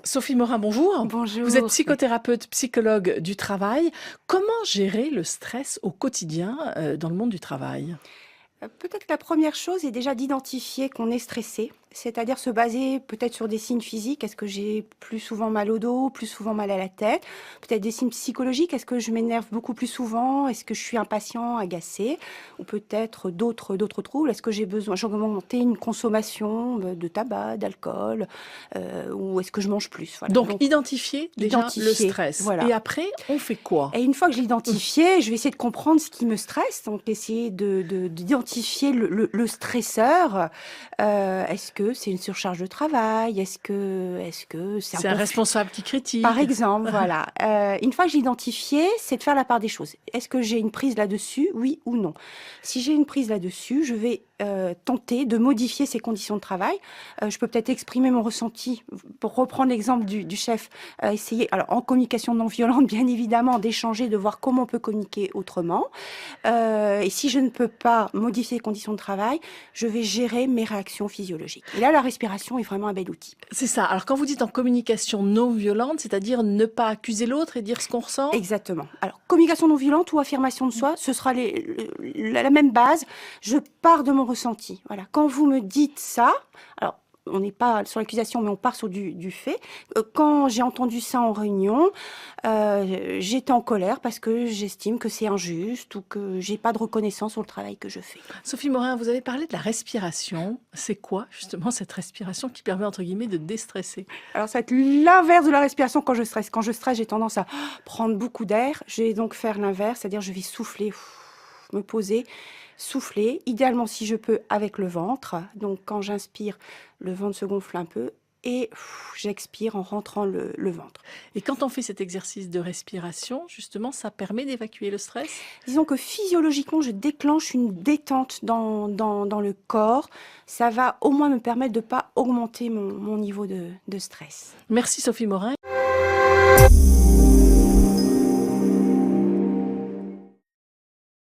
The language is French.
Sophie Morin, bonjour. Bonjour. Vous êtes psychothérapeute, psychologue du travail. Comment gérer le stress au quotidien dans le monde du travail? Peut-être la première chose est déjà d'identifier qu'on est stressé, c'est-à-dire se baser peut-être sur des signes physiques. Est-ce que j'ai plus souvent mal au dos, plus souvent mal à la tête? Peut-être des signes psychologiques. Est-ce que je m'énerve beaucoup plus souvent? Est-ce que je suis impatient, agacé? Ou peut-être d'autres troubles. Est-ce que j'ai augmenter une consommation de tabac, d'alcool? Ou est-ce que je mange plus? Voilà. Donc, identifier déjà le Identifier. stress. Voilà. Et après, on fait quoi? Et une fois que je l'ai identifié, je vais essayer de comprendre ce qui me stresse, donc essayer d'identifier le stresseur. Est-ce que c'est une surcharge de travail? Est-ce que c'est un C'est un conflit? responsable qui critique. Par exemple, voilà. Une fois que j'ai identifié, c'est de faire la part des choses. Est-ce que j'ai une prise là-dessus, oui ou non? Si j'ai une prise là-dessus, je vais tenter de modifier ces conditions de travail. Je peux peut-être exprimer mon ressenti. Pour reprendre l'exemple du chef, essayer, alors en communication non violente, bien évidemment, d'échanger, de voir comment on peut communiquer autrement. Et si je ne peux pas modifier les conditions de travail, je vais gérer mes réactions physiologiques. Et là, la respiration est vraiment un bel outil. C'est ça. Alors, quand vous dites en communication non violente, c'est-à-dire ne pas accuser l'autre et dire ce qu'on ressent? Exactement. Alors, communication non violente ou affirmation de soi, ce sera la même base. Je pars de mon ressenti. Voilà. Quand vous me dites ça, alors, on n'est pas sur l'accusation, mais on part sur du fait. Quand j'ai entendu ça en réunion, j'étais en colère parce que j'estime que c'est injuste ou que j'ai pas de reconnaissance sur le travail que je fais. Sophie Morin, vous avez parlé de la respiration. C'est quoi, justement, cette respiration qui permet, entre guillemets, de déstresser? Alors, ça va être l'inverse de la respiration quand je stresse. Quand je stresse, j'ai tendance à prendre beaucoup d'air. Je vais donc faire l'inverse, c'est-à-dire je vais souffler, me poser, souffler. Idéalement, si je peux, avec le ventre. Donc, quand j'inspire, le ventre se gonfle un peu et j'expire en rentrant le ventre. Et quand on fait cet exercice de respiration, justement, ça permet d'évacuer le stress? Disons que physiologiquement, je déclenche une détente dans le corps. Ça va au moins me permettre de ne pas augmenter mon niveau de stress. Merci Sophie Morin.